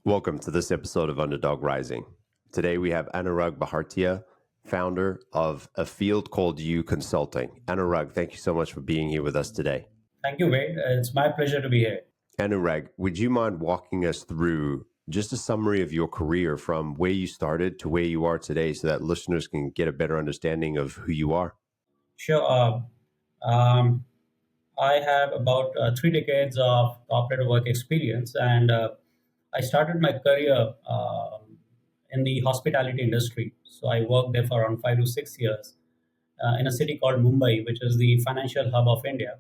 Welcome to this episode of Underdog Rising. Today we have Anurag Bhartia, founder of a field called You Consulting. Anurag, thank you so much for being here with us today. Thank you, Wade. It's my pleasure to be here. Anurag, would you mind walking us through just a summary of your career from where you started to where you are today so that listeners can get a better understanding of who you are? Sure. Um, I have about 3 decades of corporate work experience, and I started my career in the hospitality industry. So I worked there for around 5 to 6 years in a city called Mumbai, which is the financial hub of India.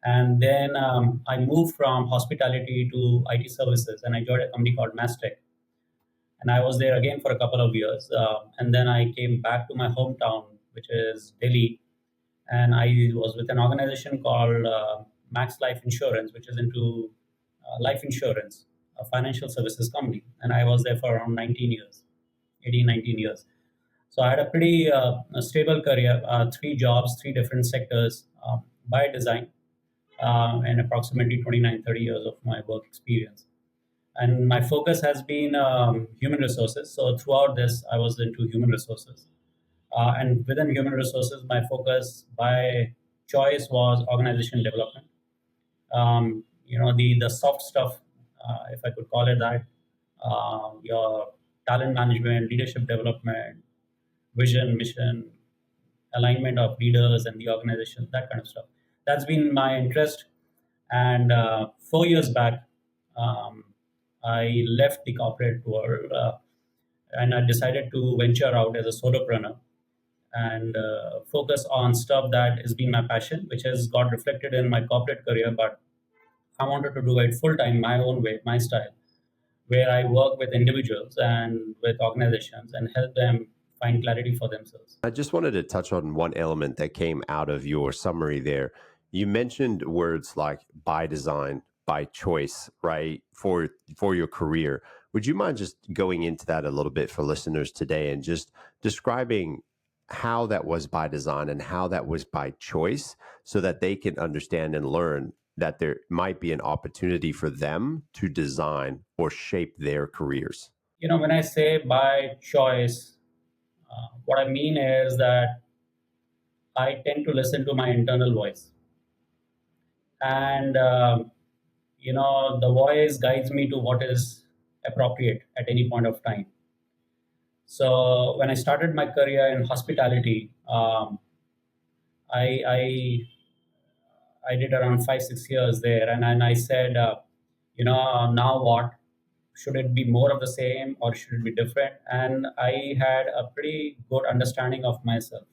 And then I moved from hospitality to IT services, and I joined a company called Mastech. And I was there again for a couple of years, and then I came back to my hometown, which is Delhi, and I was with an organization called Max Life Insurance, which is into life insurance, a financial services company. And I was there for around 19 years, 18, 19 years. So I had a pretty stable career, 3 jobs, 3 different sectors by design, and approximately 29, 30 years of my work experience. And my focus has been human resources. So throughout this, I was into human resources. And within human resources, my focus by choice was organization development. The soft stuff, if I could call it that, your talent management, leadership development, vision, mission, alignment of leaders and the organization, that kind of stuff. That's been my interest. And 4 years back, um, I left the corporate world and I decided to venture out as a solopreneur and focus on stuff that has been my passion, which has got reflected in my corporate career. But I wanted to do it full time, my own way, my style, where I work with individuals and with organizations and help them find clarity for themselves. I just wanted to touch on one element that came out of your summary there. You mentioned words like by design, by choice, right, for your career. Would you mind just going into that a little bit for listeners today and just describing how that was by design and how that was by choice so that they can understand and learn that there might be an opportunity for them to design or shape their careers? When I say by choice, what I mean is that I tend to listen to my internal voice. And, the voice guides me to what is appropriate at any point of time. So when I started my career in hospitality, I I did around 5 6 years there, and I said, now what? Should it be more of the same or should it be different? And I had a pretty good understanding of myself,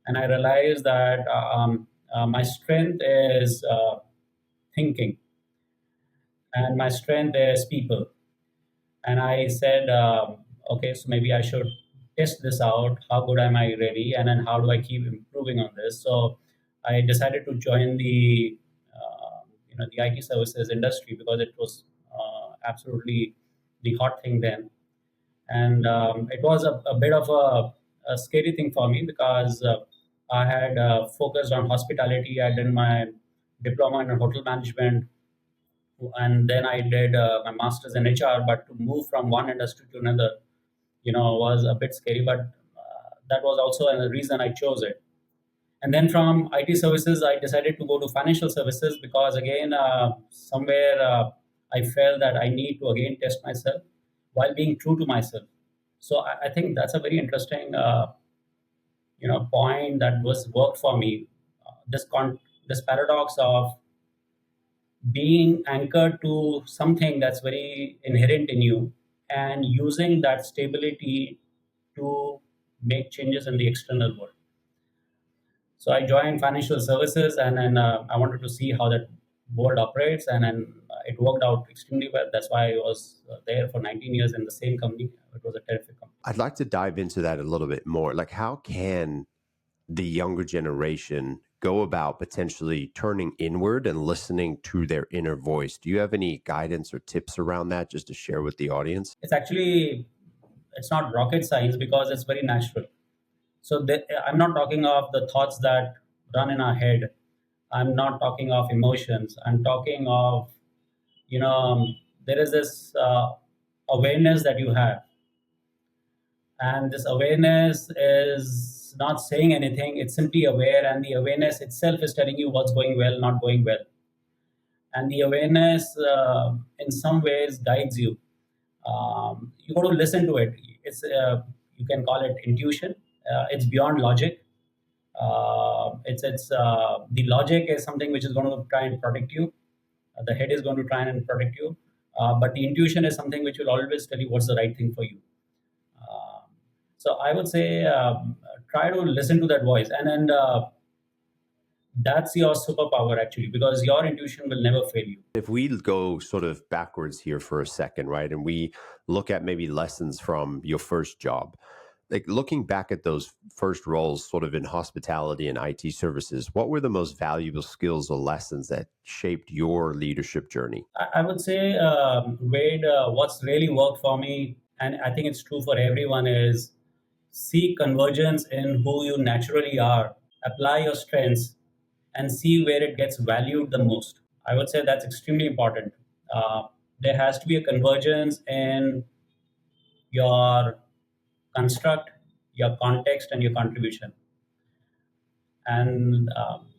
and I realized that my strength is thinking, and my strength is people. And I said, okay, so maybe I should test this out. How good am I really? And then how do I keep improving on this? So I decided to join the IT services industry because it was absolutely the hot thing then. And it was a bit of a scary thing for me because I had focused on hospitality. I did my diploma in hotel management, and then I did my master's in HR. But to move from one industry to another, was a bit scary. But that was also a reason I chose it. And then from IT services, I decided to go to financial services because again, somewhere I felt that I need to again test myself while being true to myself. So I think that's a very interesting, point that was worked for me. This paradox of being anchored to something that's very inherent in you and using that stability to make changes in the external world. So I joined financial services, and then I wanted to see how that world operates, and then it worked out extremely well. That's why I was there for 19 years in the same company. It was a terrific company. I'd like to dive into that a little bit more. Like, how can the younger generation go about potentially turning inward and listening to their inner voice? Do you have any guidance or tips around that just to share with the audience? It's not rocket science because it's very natural. So I'm not talking of the thoughts that run in our head. I'm not talking of emotions. I'm talking of, you know, there is this awareness that you have, and this awareness is not saying anything, it's simply aware, and the awareness itself is telling you what's going well, not going well. And the awareness in some ways guides you. You got to listen to it. It's You can call it intuition. It's beyond logic. It's the logic is something which is going to try and protect you. The head is going to try and protect you, but the intuition is something which will always tell you what's the right thing for you. Um, so I would say try to listen to that voice, and then that's your superpower actually, because your intuition will never fail you. If we go sort of backwards here for a second, right, and we look at maybe lessons from your first job, like looking back at those first roles sort of in hospitality and IT services, what were the most valuable skills or lessons that shaped your leadership journey? I would say, Wade, what's really worked for me, and I think it's true for everyone, is see convergence in who you naturally are, apply your strengths, and see where it gets valued the most. I would say that's extremely important. Uh, there has to be a convergence in your construct, your context, and your contribution. And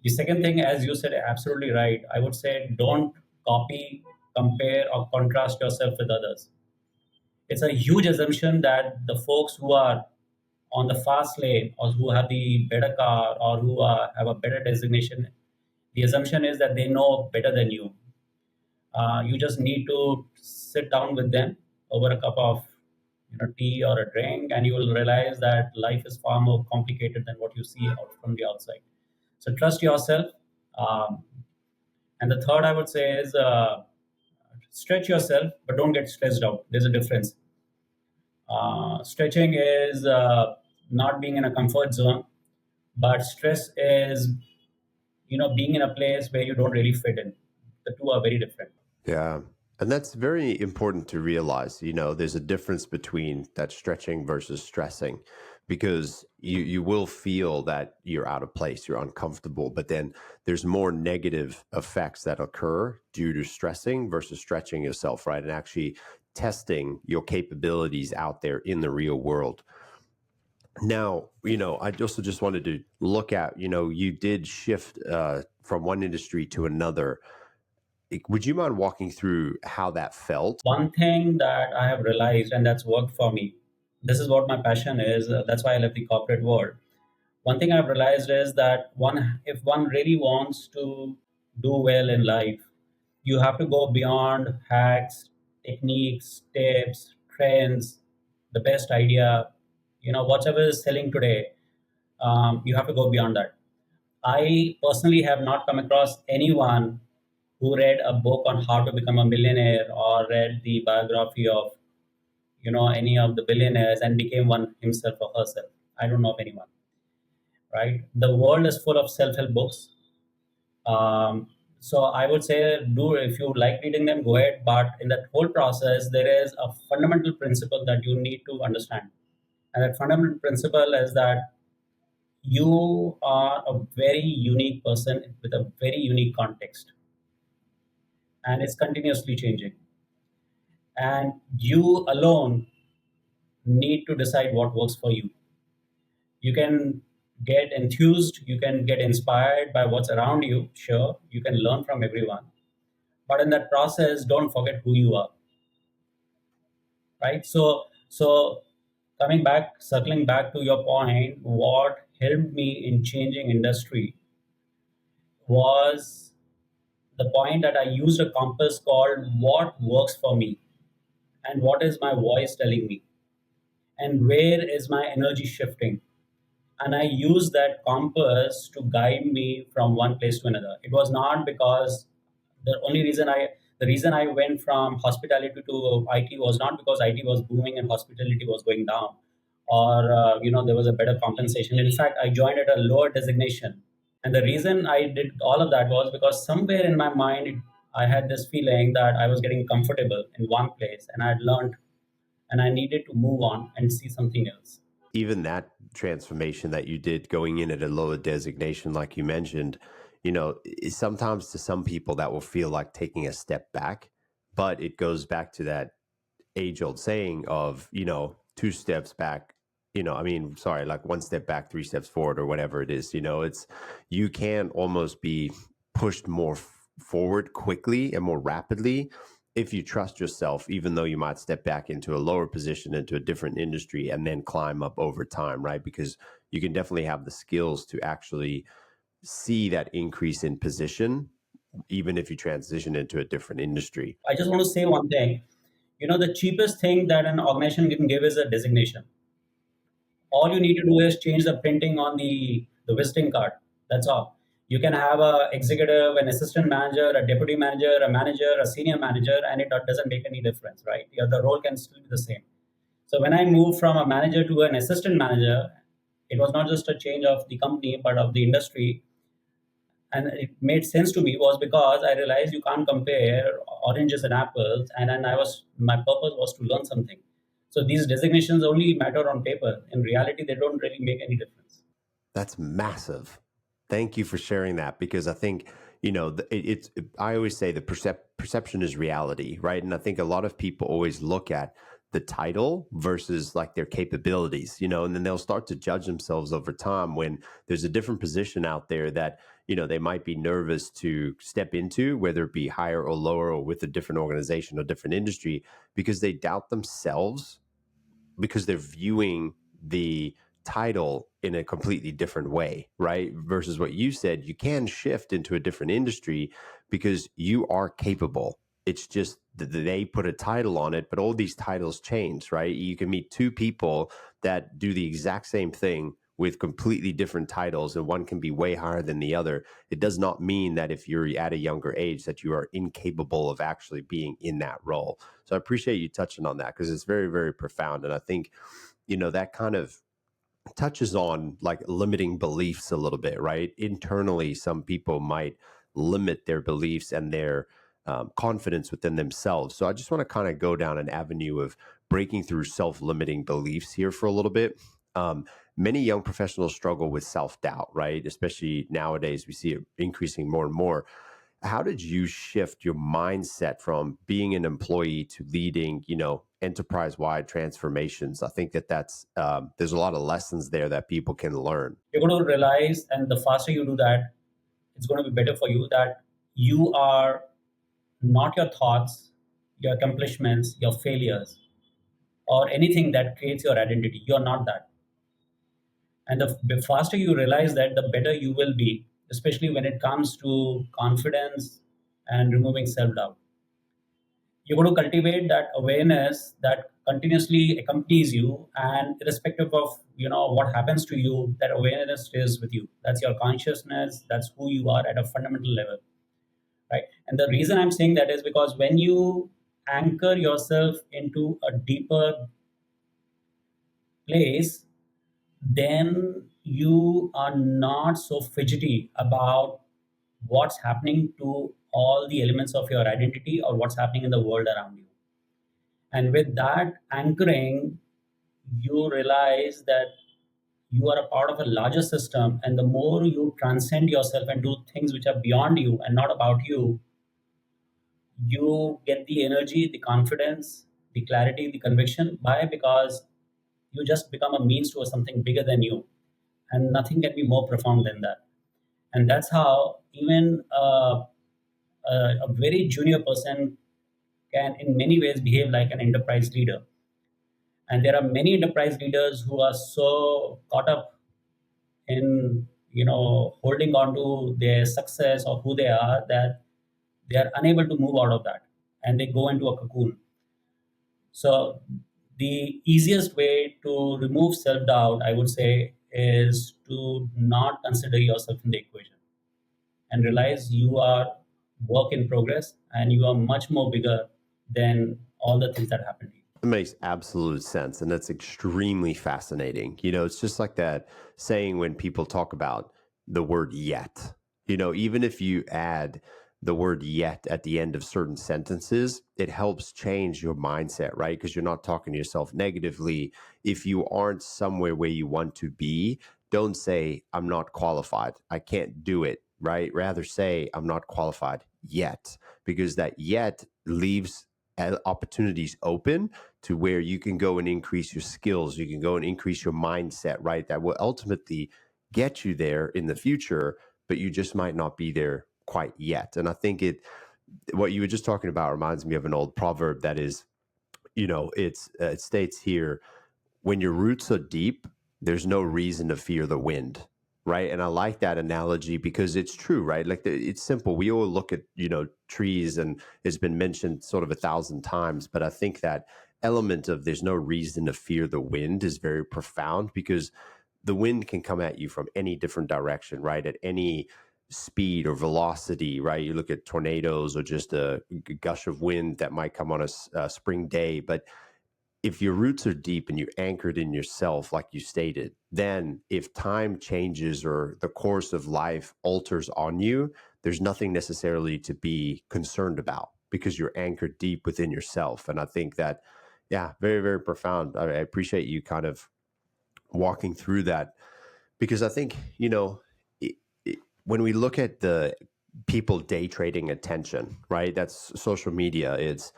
the second thing, as you said, absolutely right. I would say don't copy, compare, or contrast yourself with others. It's a huge assumption that the folks who are on the fast lane, or who have the better car, or who have a better designation, the assumption is that they know better than you. You just need to sit down with them over a cup of tea or a drink, and you will realize that life is far more complicated than what you see out from the outside. So trust yourself. Um, and the third I would say is stretch yourself, but don't get stressed out. There's a difference. Stretching is not being in a comfort zone, but stress is being in a place where you don't really fit in. The two are very different. Yeah. And that's very important to realize. There's a difference between that stretching versus stressing, because you will feel that you're out of place, you're uncomfortable, but then there's more negative effects that occur due to stressing versus stretching yourself, right? And actually testing your capabilities out there in the real world. Now, I also just wanted to look at, you did shift from one industry to another. Would you mind walking through how that felt? One thing that I have realized, and that's worked for me, this is what my passion is. That's why I left the corporate world. One thing I've realized is that if one really wants to do well in life, you have to go beyond hacks, techniques, tips, trends, the best idea, whatever is selling today. You have to go beyond that. I personally have not come across anyone who read a book on how to become a millionaire, or read the biography of any of the billionaires and became one himself or herself. I don't know of anyone. Right? The world is full of self-help books. So I would say, do, if you like reading them, go ahead. But in that whole process, there is a fundamental principle that you need to understand, and that fundamental principle is that you are a very unique person with a very unique context, and it's continuously changing. And you alone need to decide what works for you. You can get enthused, you can get inspired by what's around you, sure, you can learn from everyone. But in that process, don't forget who you are. Right? So circling back to your point, what helped me in changing industry was the point that I used a compass called what works for me, and what is my voice telling me, and where is my energy shifting. And I used that compass to guide me from one place to another. It was not because the only reason I the reason I went from hospitality to IT was not because IT was booming and hospitality was going down, or there was a better compensation. In fact, I joined at a lower designation, and the reason I did all of that was because somewhere in my mind I had this feeling that I was getting comfortable in one place, and I had learned, and I needed to move on and see something else. Even that transformation that you did going in at a lower designation, like you mentioned, sometimes to some people that will feel like taking a step back. but it goes back to that age old saying of, two steps back, I mean, sorry, like one step back, three steps forward, or whatever it is. It's, you can almost be pushed more forward quickly and more rapidly if you trust yourself, even though you might step back into a lower position, into a different industry, and then climb up over time, right? Because you can definitely have the skills to actually see that increase in position, even if you transition into a different industry. I just want to say one thing. The cheapest thing that an organization can give is a designation. All you need to do is change the printing on the visiting card. That's all. You can have a executive, an assistant manager, a deputy manager, a manager, a senior manager, and it doesn't make any difference, right? Yeah, the role can still be the same. So when I moved from a manager to an assistant manager, it was not just a change of the company, but of the industry. And it made sense to me was because I realized you can't compare oranges and apples, and then my purpose was to learn something. So these designations only matter on paper. In reality, they don't really make any difference. That's massive. Thank you for sharing that, because I think, I always say the perception is reality, right? And I think a lot of people always look at the title versus like their capabilities, and then they'll start to judge themselves over time when there's a different position out there that, they might be nervous to step into, whether it be higher or lower or with a different organization or different industry, because they doubt themselves, because they're viewing the title in a completely different way, right? Versus what you said, you can shift into a different industry because you are capable. It's just that they put a title on it, but all these titles change, right? You can meet two people that do the exact same thing with completely different titles, and one can be way higher than the other. It does not mean that if you're at a younger age that you are incapable of actually being in that role. So I appreciate you touching on that, because it's very, very profound. And I think, that kind of touches on like limiting beliefs a little bit, right? Internally, some people might limit their beliefs and their confidence within themselves. So I just want to kind of go down an avenue of breaking through self-limiting beliefs here for a little bit. Many young professionals struggle with self-doubt, right? Especially nowadays, we see it increasing more and more. How did you shift your mindset from being an employee to leading, enterprise-wide transformations? I think that's there's a lot of lessons there that people can learn. You're going to realize, and the faster you do that, it's going to be better for you, that you are not your thoughts, your accomplishments, your failures, or anything that creates your identity. You're not that. And the faster you realize that, the better you will be, especially when it comes to confidence and removing self doubt. You're going to cultivate that awareness that continuously accompanies you, and irrespective of what happens to you, that awareness stays with you. That's your consciousness. That's who you are at a fundamental level, right? And the reason I'm saying that is because when you anchor yourself into a deeper place, then you are not so fidgety about what's happening to all the elements of your identity or what's happening in the world around you. And with that anchoring, you realize that you are a part of a larger system. And the more you transcend yourself and do things which are beyond you and not about you, you get the energy, the confidence, the clarity, the conviction. Why? Because you just become a means to something bigger than you. And nothing can be more profound than that. And that's how even a very junior person can, in many ways, behave like an enterprise leader. And there are many enterprise leaders who are so caught up in holding on to their success or who they are, that they are unable to move out of that, and they go into a cocoon. So the easiest way to remove self-doubt, I would say, is to not consider yourself in the equation and realize you are work in progress and you are much more bigger than all the things that happen to you. It makes absolute sense. And that's extremely fascinating. It's just like that saying when people talk about the word yet, even if you add the word yet at the end of certain sentences, it helps change your mindset, right? Because you're not talking to yourself negatively. If you aren't somewhere where you want to be, don't say, I'm not qualified, I can't do it, right? Rather say, I'm not qualified yet, because that yet leaves opportunities open to where you can go and increase your skills, you can go and increase your mindset, right? That will ultimately get you there in the future, but you just might not be there quite yet. And I think what you were just talking about reminds me of an old proverb that is, it states here, when your roots are deep, there's no reason to fear the wind, right? And I like that analogy because it's true, right? Like it's simple. We all look at, trees, and it's been mentioned sort of 1,000 times, but I think that element of there's no reason to fear the wind is very profound, because the wind can come at you from any different direction, right? At any speed or velocity, right? You look at tornadoes or just a gush of wind that might come on a spring day. But if your roots are deep and you're anchored in yourself, like you stated, then if time changes or the course of life alters on you, there's nothing necessarily to be concerned about because you're anchored deep within yourself. And I think that, yeah, very, very profound. I appreciate you kind of walking through that, because I think, when we look at the people day trading attention, right? That's social media. It's,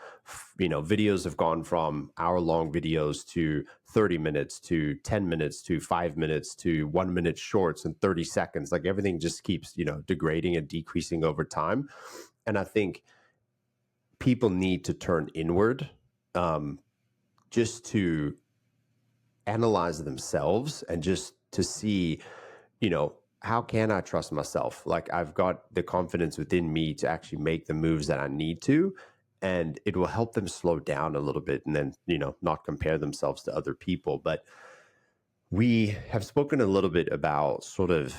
videos have gone from hour-long videos to 30 minutes to 10 minutes to 5 minutes to 1 minute shorts and 30 seconds. Like everything just keeps, degrading and decreasing over time. And I think people need to turn inward, just to analyze themselves and just to see, how can I trust myself? Like I've got the confidence within me to actually make the moves that I need to, and it will help them slow down a little bit and then, not compare themselves to other people. But we have spoken a little bit about sort of,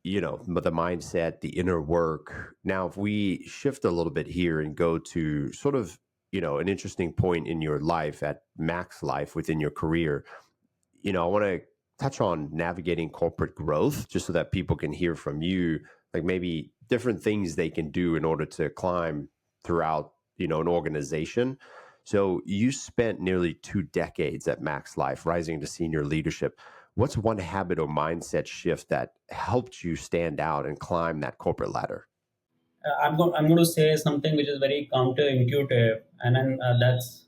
the mindset, the inner work. Now, if we shift a little bit here and go to sort of, an interesting point in your life at Max Life within your career, I want to touch on navigating corporate growth, just so that people can hear from you, like maybe different things they can do in order to climb throughout, an organization. So you spent nearly 2 decades at Max Life, rising to senior leadership. What's one habit or mindset shift that helped you stand out and climb that corporate ladder? I'm going to say something which is very counterintuitive, and then that's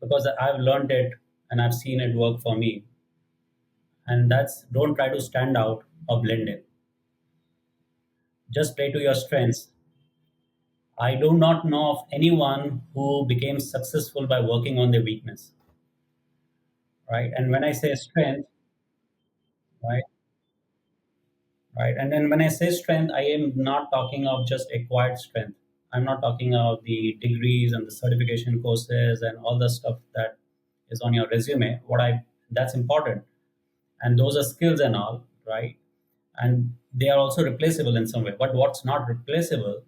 because I've learned it and I've seen it work for me. And that's, don't try to stand out or blend in. Just play to your strengths. I do not know of anyone who became successful by working on their weakness, right? And when I say strength, right, right, and then when I say strength, I am not talking of just acquired strength. I'm not talking of the degrees and the certification courses and all the stuff that is on your resume. That's important, and those are skills and all, right? And they are also replaceable in some way. But what's not replaceable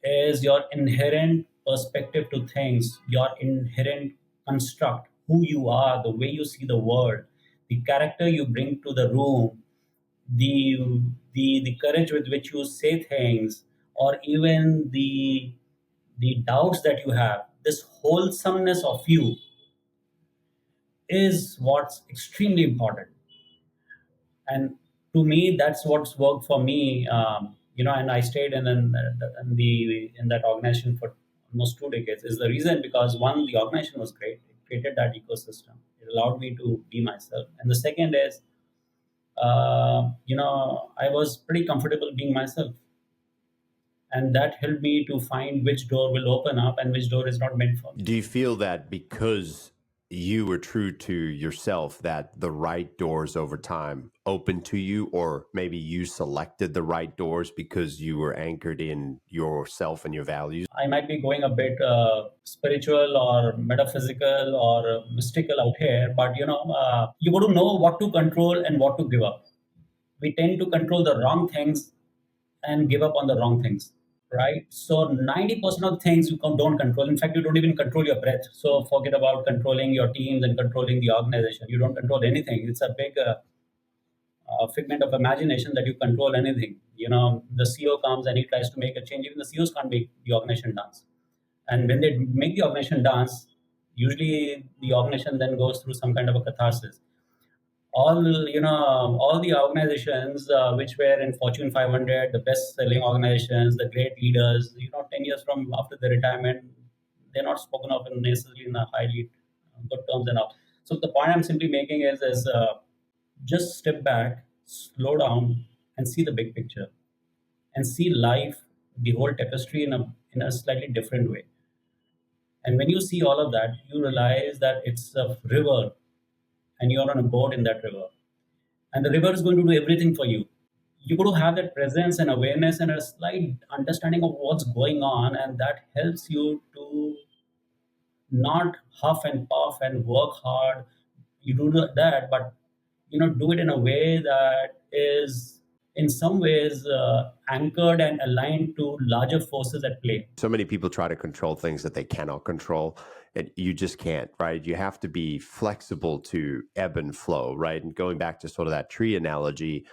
is your inherent perspective to things, your inherent construct, who you are, the way you see the world, the character you bring to the room, the the courage with which you say things, or even the doubts that you have. This wholesomeness of you is what's extremely important. And to me, that's what's worked for me. And I stayed in that organization for almost 2 decades. Is the reason because one, the organization was great. It created that ecosystem. It allowed me to be myself. And the second is, I was pretty comfortable being myself, and that helped me to find which door will open up and which door is not meant for me. Do you feel that because you were true to yourself, that the right doors over time opened to you, or maybe you selected the right doors because you were anchored in yourself and your values? I might be going a bit spiritual or metaphysical or mystical out here, but you got to know what to control and what to give up. We tend to control the wrong things and give up on the wrong things, right? So 90% of things you don't control. In fact, you don't even control your breath. So forget about controlling your teams and controlling the organization. You don't control anything. It's a big figment of imagination that you control anything. The CEO comes and he tries to make a change. Even the CEOs can't make the organization dance. And when they make the organization dance, usually the organization then goes through some kind of a catharsis. All the organizations which were in Fortune 500, the best selling organizations, the great leaders, 10 years from after the retirement, they're not spoken of in necessarily in a highly good terms and all. So the point I'm simply making is just step back, slow down, and see the big picture, and see life, the whole tapestry in a slightly different way. And when you see all of that, you realize that it's a river, and you're on a boat in that river, and the river is going to do everything for you. You got to have that presence and awareness and a slight understanding of what's going on, and that helps you to not huff and puff and work hard. You do that, but do it in a way that is in some ways anchored and aligned to larger forces at play. So many people try to control things that they cannot control, and you just can't, right? You have to be flexible to ebb and flow, right? And going back to sort of that tree analogy,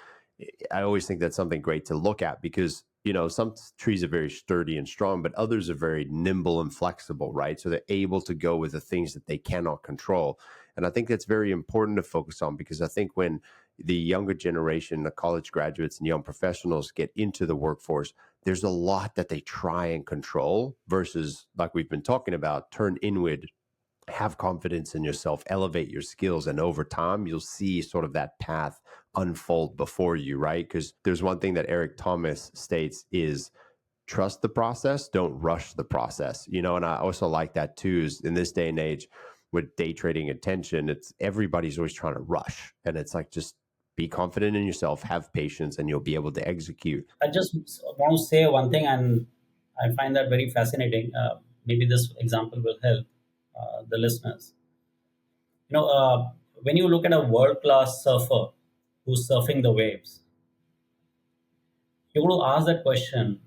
I always think that's something great to look at because, some trees are very sturdy and strong, but others are very nimble and flexible, right? So they're able to go with the things that they cannot control. And I think that's very important to focus on because I think when the younger generation, the college graduates and young professionals get into the workforce, there's a lot that they try and control versus, like we've been talking about, turn inward, have confidence in yourself, elevate your skills, and over time you'll see sort of that path unfold before you, right? Because there's one thing that Eric Thomas states is trust the process, don't rush the process. And I also like that too, is in this day and age with day trading attention, it's everybody's always trying to rush. And it's like just be confident in yourself, have patience, and you'll be able to execute. I just want to say one thing, and I find that very fascinating. Maybe this example will help the listeners. When you look at a world class surfer who's surfing the waves, you got to ask that question: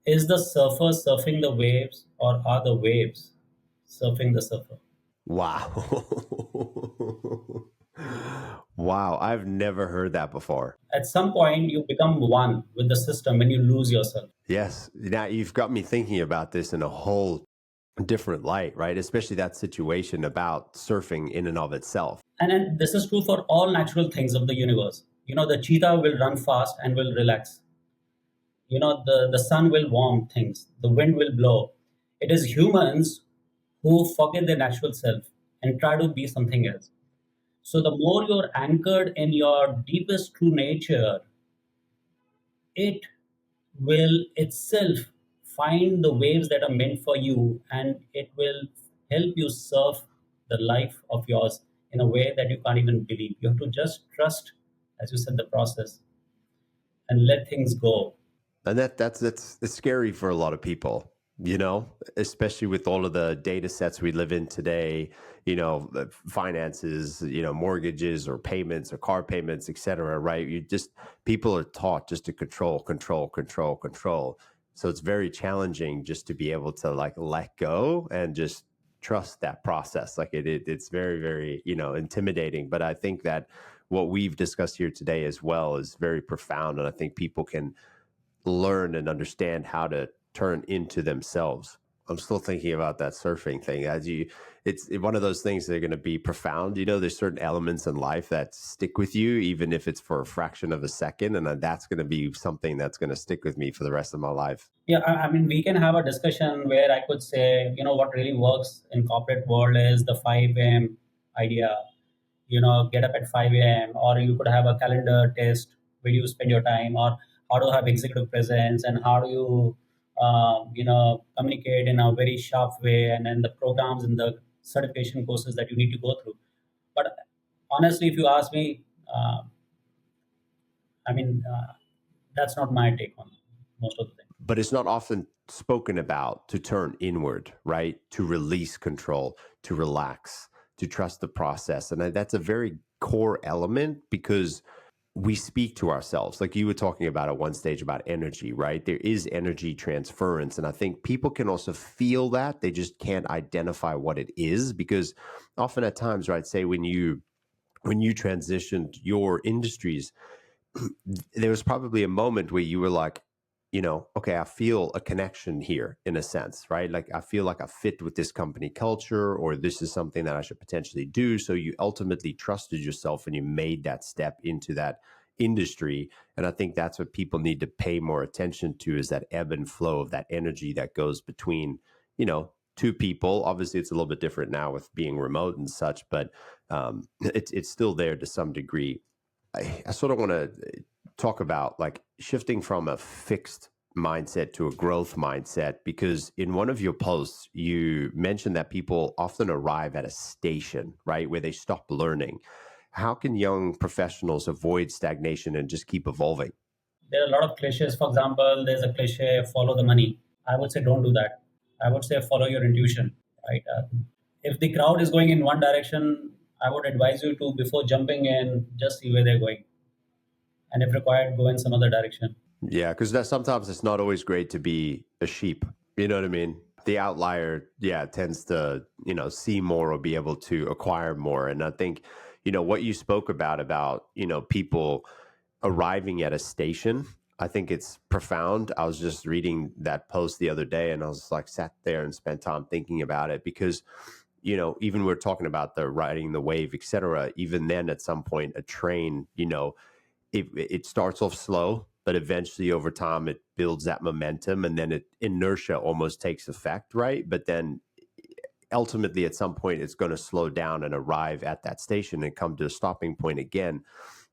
is the surfer surfing the waves, or are the waves surfing the surfer? Wow. Wow, I've never heard that before. At some point, you become one with the system when you lose yourself. Yes. Now you've got me thinking about this in a whole different light, right? Especially that situation about surfing in and of itself. And this is true for all natural things of the universe. The cheetah will run fast and will relax. The sun will warm things, the wind will blow. It is humans who forget their natural self and try to be something else. So the more you're anchored in your deepest true nature, it will itself find the waves that are meant for you, and it will help you surf the life of yours in a way that you can't even believe. You have to just trust, as you said, the process, and let things go. And that's it's scary for a lot of people, especially with all of the data sets we live in today, the finances, mortgages or payments or car payments, et cetera, right? People are taught just to control, control, control, control. So it's very challenging just to be able to like let go and just trust that process. Like it's very, very, intimidating. But I think that what we've discussed here today as well is very profound. And I think people can learn and understand how to turn into themselves. I'm still thinking about that surfing thing. It's one of those things that are going to be profound. There's certain elements in life that stick with you, even if it's for a fraction of a second. And that's going to be something that's going to stick with me for the rest of my life. Yeah, I mean, we can have a discussion where I could say, what really works in corporate world is the 5 a.m. idea. Get up at 5 a.m. Or you could have a calendar test where you spend your time, or how to have executive presence, and how do you, communicate in a very sharp way, and then the programs and the certification courses that you need to go through. But honestly, if you ask me, I mean, that's not my take on most of the things. But it's not often spoken about to turn inward, right? To release control, to relax, to trust the process. And that's a very core element because we speak to ourselves. Like you were talking about at one stage about energy, right? There is energy transference. And I think people can also feel that. They just can't identify what it is because often at times, right, say when you transitioned your industries, there was probably a moment where you were like, okay, I feel a connection here in a sense, right? Like I feel like I fit with this company culture, or this is something that I should potentially do. So you ultimately trusted yourself and you made that step into that industry. And I think that's what people need to pay more attention to is that ebb and flow of that energy that goes between, two people. Obviously, it's a little bit different now with being remote and such, but it's still there to some degree. I sort of want to talk about like shifting from a fixed mindset to a growth mindset, because in one of your posts you mentioned that people often arrive at a station, right, where they stop learning. How can young professionals avoid stagnation and just keep evolving? There are a lot of cliches. For example, there's a cliche, follow the money. I would say don't do that. I would say follow your intuition, right? If the crowd is going in one direction, I would advise you to, before jumping in, just see where they're going. And if required, go in some other direction. Yeah, because that sometimes it's not always great to be a sheep. You know what I mean? The outlier, yeah, tends to, see more or be able to acquire more. And I think, what you spoke about, people arriving at a station, I think it's profound. I was just reading that post the other day and I was like, sat there and spent time thinking about it because, even we're talking about the riding the wave, et cetera. Even then, at some point, a train, it starts off slow, but eventually over time it builds that momentum, and then inertia almost takes effect, right? But then ultimately at some point it's going to slow down and arrive at that station and come to a stopping point again.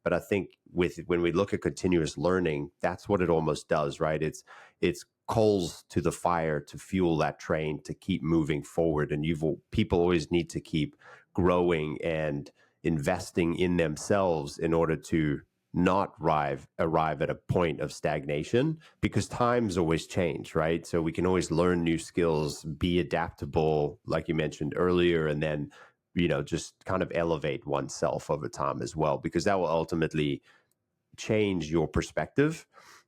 But I think when we look at continuous learning, that's what it almost does, right? It's coals to the fire to fuel that train to keep moving forward. And people always need to keep growing and investing in themselves in order to not arrive at a point of stagnation, because times always change, right? So we can always learn new skills, be adaptable, like you mentioned earlier, and then just kind of elevate oneself over time as well, because that will ultimately change your perspective,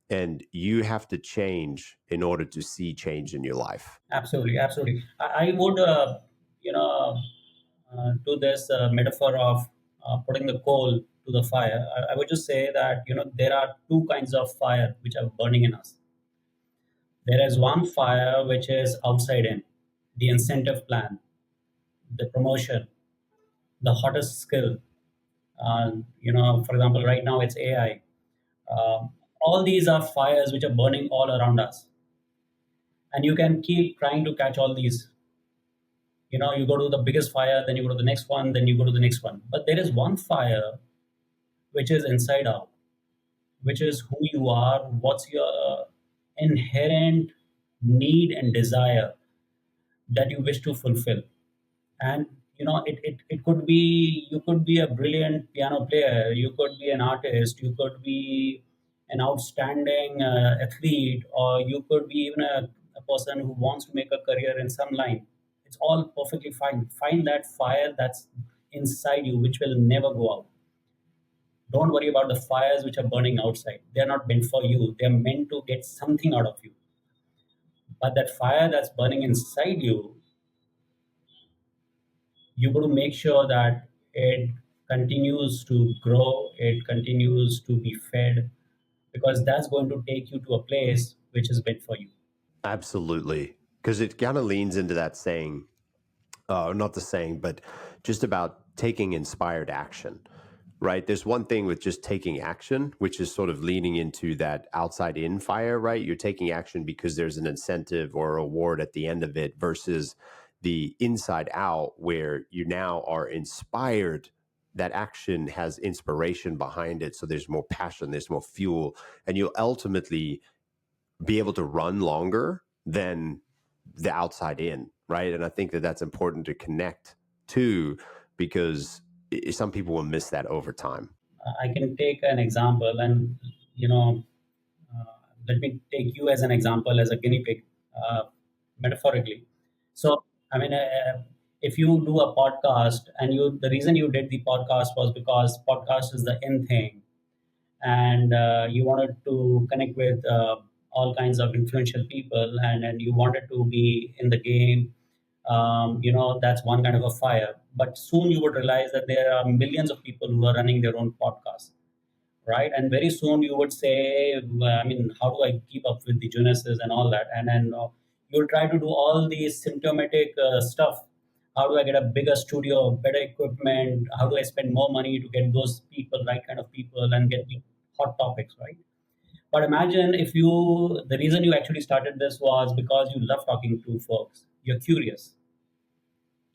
and you have to change in order to see change in your life. Absolutely, absolutely. I would, do this metaphor of putting the coal to the fire. I would just say that there are two kinds of fire which are burning in us. There is one fire which is outside in, the incentive plan, the promotion, the hottest skill. For example, right now it's AI. Um, all these are fires which are burning all around us, and you can keep trying to catch all these. You go to the biggest fire, then you go to the next one, then you go to the next one. But there is one fire which is inside out, which is who you are, what's your inherent need and desire that you wish to fulfill. And it could be, you could be a brilliant piano player, you could be an artist, you could be an outstanding athlete, or you could be even a person who wants to make a career in some line. It's all perfectly fine. Find that fire that's inside you, which will never go out. Don't worry about the fires which are burning outside. They're not meant for you, they're meant to get something out of you. But that fire that's burning inside you, you got to make sure that it continues to grow, it continues to be fed, because that's going to take you to a place which is meant for you. Absolutely, because it kind of leans into that saying, not the saying, but just about taking inspired action, right? There's one thing with just taking action, which is sort of leaning into that outside in fire, right? You're taking action because there's an incentive or reward at the end of it, versus the inside out, where you now are inspired. That action has inspiration behind it. So there's more passion, there's more fuel, and you'll ultimately be able to run longer than the outside in, right? And I think that that's important to connect to, because some people will miss that over time. I can take an example, and you know, let me take you as an example, as a guinea pig, uh, metaphorically. So, I mean, if you do a podcast, and the reason you did the podcast was because podcast is the in thing, and you wanted to connect with all kinds of influential people, and you wanted to be in the game. That's one kind of a fire. But soon you would realize that there are millions of people who are running their own podcasts, right? And very soon you would say, I mean, how do I keep up with the Jonases and all that? And then you'll try to do all these symptomatic stuff. How do I get a bigger studio, better equipment? How do I spend more money to get those people, right kind of people, and get the hot topics, right? But imagine if the reason you actually started this was because you love talking to folks. You're curious.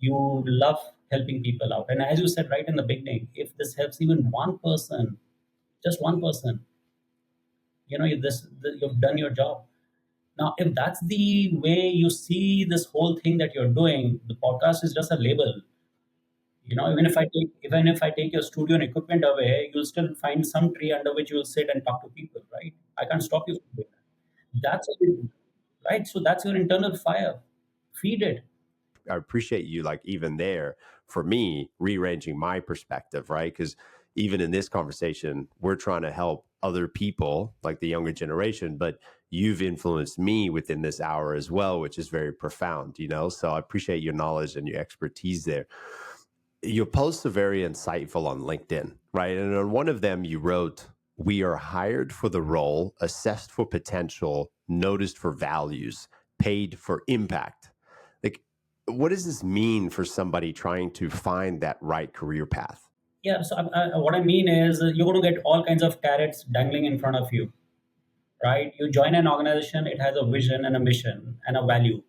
You love helping people out. And as you said right in the beginning, if this helps even one person, just one person, you've done your job. Now, if that's the way you see this whole thing that you're doing, the podcast is just a label. Even if I take your studio and equipment away, you'll still find some tree under which you'll sit and talk to people, right? I can't stop you from doing that. Right. So that's your internal fire. Feed it. I appreciate you, like, even there, for me, rearranging my perspective, right? Because even in this conversation, we're trying to help other people, like the younger generation, but you've influenced me within this hour as well, which is very profound, So I appreciate your knowledge and your expertise there. Your posts are very insightful on LinkedIn, right? And on one of them, you wrote, "We are hired for the role, assessed for potential, noticed for values, paid for impact." Like, what does this mean for somebody trying to find that right career path? Yeah. So what I mean is, you're going to get all kinds of carrots dangling in front of you, right? You join an organization, it has a vision and a mission and a value.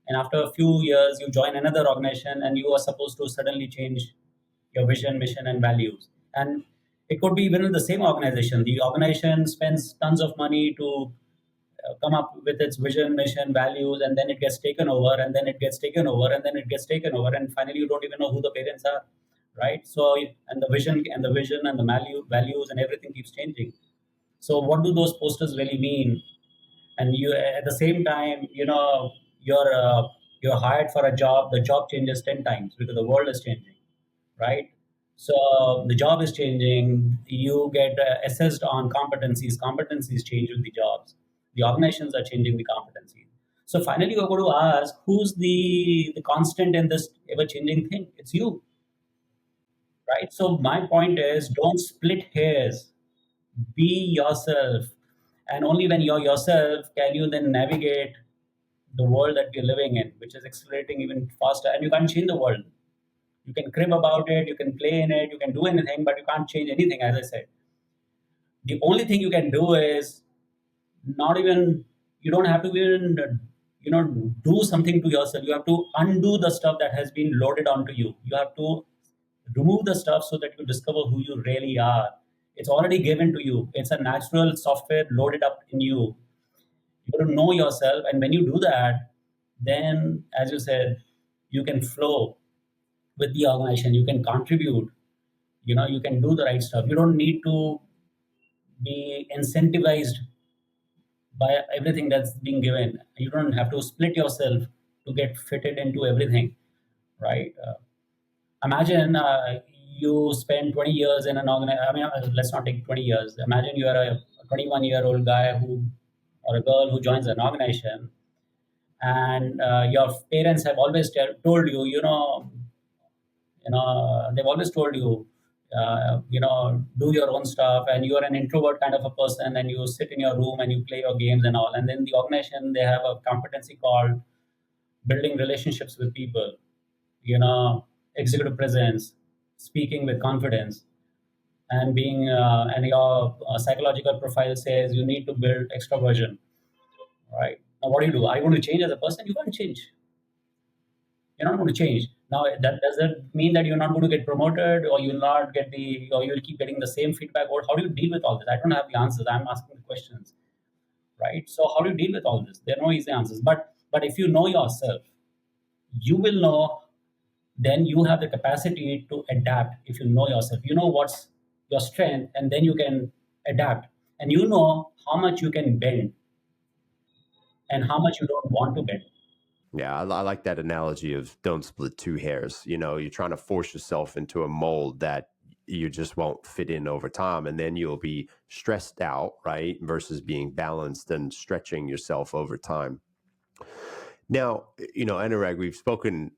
And after a few years, you join another organization and you are supposed to suddenly change your vision, mission, and values. And it could be within the same organization. The organization spends tons of money to come up with its vision, mission, values, and then it gets taken over, and then it gets taken over, and then it gets taken over, and finally you don't even know who the parents are, right? So, and the vision and the values and everything keeps changing. So, what do those posters really mean? And you, at the same time, you're hired for a job. The job changes 10 times because the world is changing, right? So the job is changing. You get assessed on competencies. Competencies change with the jobs. The organizations are changing the competencies. So finally, you're going to ask, who's the constant in this ever changing thing? It's you, right? So my point is, don't split hairs. Be yourself, and only when you're yourself can you then navigate the world that we're living in, which is accelerating even faster. And you can't change the world. You can crib about it, you can play in it, you can do anything, but you can't change anything, as I said. The only thing you can do is not even, you don't have to even, do something to yourself. You have to undo the stuff that has been loaded onto you. You have to remove the stuff so that you discover who you really are. It's already given to you. It's a natural software loaded up in you. You got to know yourself. And when you do that, then, as you said, you can flow with the organization. You can contribute. You can do the right stuff. You don't need to be incentivized by everything that's being given. You don't have to split yourself to get fitted into everything, right? Imagine you spend 20 years in an organization. I mean, let's not take 20 years. Imagine you are a 21-year-old guy who, or a girl who joins an organization, and your parents have always told you, they've always told you, do your own stuff, and you're an introvert kind of a person, and you sit in your room and you play your games and all. And then the organization, they have a competency called building relationships with people, executive presence, speaking with confidence, and and your psychological profile says you need to build extroversion, right? Now, what do? Are you going to change as a person? You can't change. You're not going to change. Now, that does that mean that you're not going to get promoted, or you'll not get or you'll keep getting the same feedback? Or how do you deal with all this? I don't have the answers. I'm asking the questions, right? So how do you deal with all this? There are no easy answers. But if you know yourself, you will know. Then you have the capacity to adapt. If you know yourself, you know what's your strength, and then you can adapt. And you know how much you can bend and how much you don't want to bend. Yeah, I like that analogy of don't split two hairs. You're trying to force yourself into a mold that you just won't fit in over time. And then you'll be stressed out, right? Versus being balanced and stretching yourself over time. Now, Anurag, we've spoken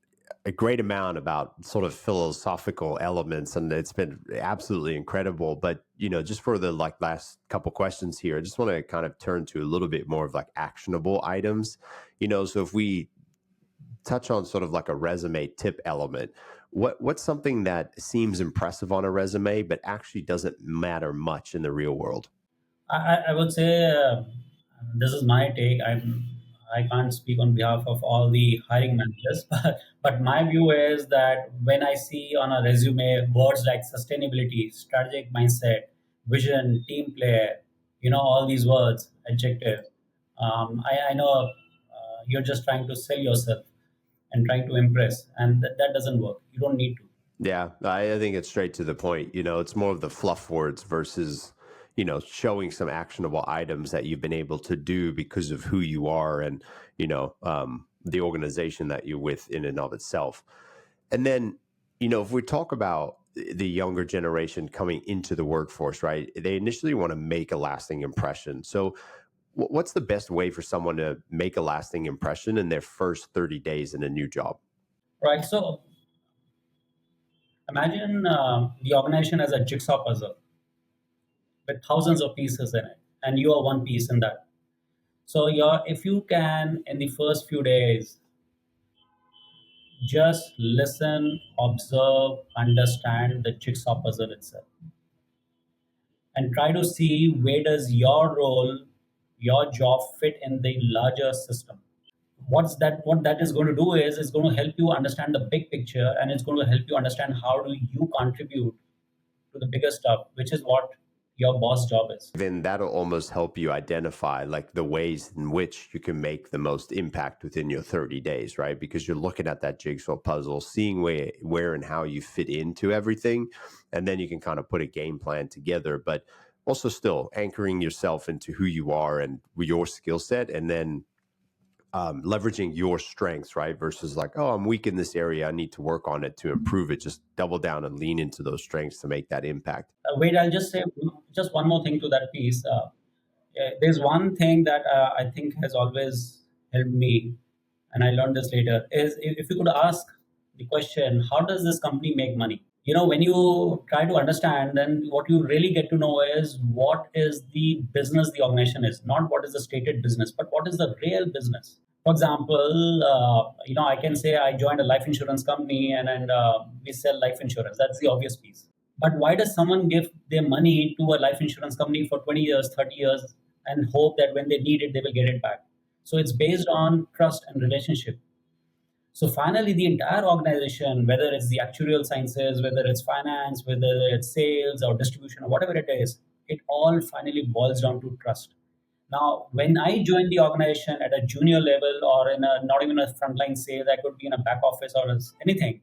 a great amount about sort of philosophical elements, and it's been absolutely incredible. But, just for the last couple questions here, I just want to kind of turn to a little bit more of actionable items. So if we touch on sort of like a resume tip element, what's something that seems impressive on a resume but actually doesn't matter much in the real world? I would say this is my take. I can't speak on behalf of all the hiring managers, but my view is that when I see on a resume words like sustainability, strategic mindset, vision, team player, all these words, adjectives, I know you're just trying to sell yourself and trying to impress, and that doesn't work. You don't need to. Yeah, I think it's straight to the point. It's more of the fluff words versus, showing some actionable items that you've been able to do because of who you are and, the organization that you're with in and of itself. And then, if we talk about the younger generation coming into the workforce, right? They initially want to make a lasting impression. So, what's the best way for someone to make a lasting impression in their first 30 days in a new job? Right. So imagine the organization as a jigsaw puzzle with thousands of pieces in it, and you are one piece in that. So if you can in the first few days just listen, observe, understand the jigsaw puzzle itself, and try to see where does your role, your job fit in the larger system. What that is going to do is it's going to help you understand the big picture, and it's going to help you understand how do you contribute to the bigger stuff, which is what your boss job is. Then that'll almost help you identify like the ways in which you can make the most impact within your 30 days, right? Because you're looking at that jigsaw puzzle, seeing where and how you fit into everything, and then you can kind of put a game plan together, but also still anchoring yourself into who you are and your skill set, and then leveraging your strengths, right? Versus like, oh, I'm weak in this area, I need to work on it to improve it. Just double down and lean into those strengths to make that impact. Wait, I'll just say just one more thing to that piece. There's one thing that I think has always helped me, and I learned this later, is if you could ask the question, how does this company make money? When you try to understand, then what you really get to know is what is the business the organization is, not what is the stated business, but what is the real business. For example, I can say I joined a life insurance company, and we sell life insurance. That's the obvious piece. But why does someone give their money to a life insurance company for 20 years, 30 years, and hope that when they need it, they will get it back? So it's based on trust and relationship. So finally, the entire organization, whether it's the actuarial sciences, whether it's finance, whether it's sales or distribution or whatever it is, it all finally boils down to trust. Now, when I joined the organization at a junior level or in a not even a frontline sales, I could be in a back office or anything.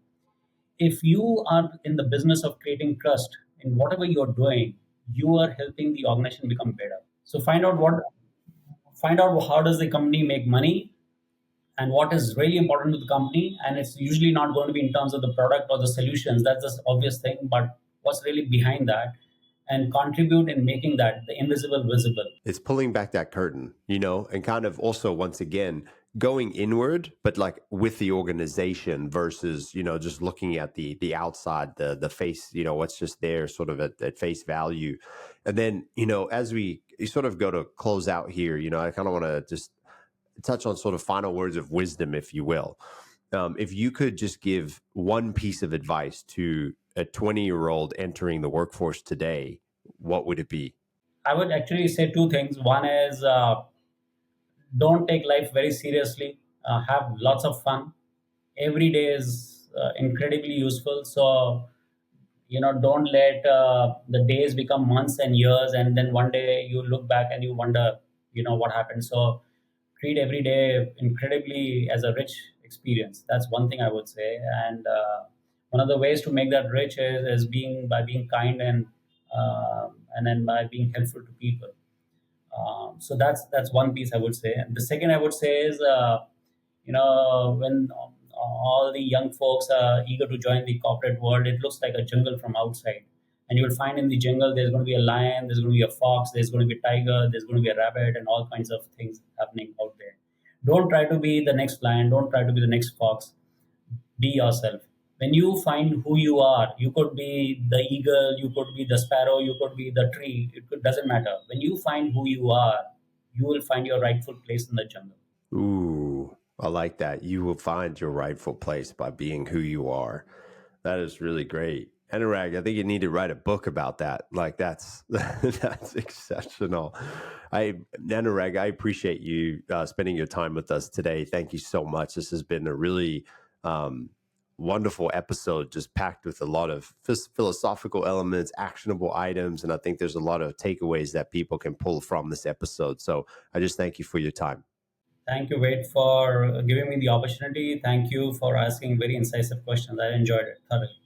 If you are in the business of creating trust in whatever you're doing, you are helping the organization become better. So find out how does the company make money and what is really important to the company. And it's usually not going to be in terms of the product or the solutions. That's the obvious thing, but what's really behind that, and contribute in making that the invisible visible. It's pulling back that curtain, and kind of also once again going inward, but like with the organization versus, just looking at the outside, the face, what's just there sort of at face value. And then, as we sort of go to close out here, I kind of want to just touch on sort of final words of wisdom, if you will. If you could just give one piece of advice to a 20-year-old entering the workforce today, what would it be? I would actually say two things. One is don't take life very seriously. Have lots of fun. Every day is incredibly useful. So don't let the days become months and years, and then one day you look back and you wonder, what happened. So treat every day incredibly as a rich experience. That's one thing I would say. And one of the ways to make that rich is being by being kind and then by being helpful to people. So that's one piece I would say. And the second I would say is, when all the young folks are eager to join the corporate world, it looks like a jungle from outside. And you'll find in the jungle there's going to be a lion, there's going to be a fox, there's going to be a tiger, there's going to be a rabbit, and all kinds of things happening out there. Don't try to be the next lion. Don't try to be the next fox. Be yourself. When you find who you are, you could be the eagle, you could be the sparrow, you could be the tree. Doesn't matter. When you find who you are, you will find your rightful place in the jungle. Ooh, I like that. You will find your rightful place by being who you are. That is really great. Anurag, I think you need to write a book about that. Like that's that's exceptional. Anurag, I appreciate you spending your time with us today. Thank you so much. This has been a really um, wonderful episode, just packed with a lot of philosophical elements, actionable items, and I think there's a lot of takeaways that people can pull from this episode. So I just thank you for your time. Thank you, Wade, for giving me the opportunity. Thank you for asking very incisive questions. I enjoyed it thoroughly.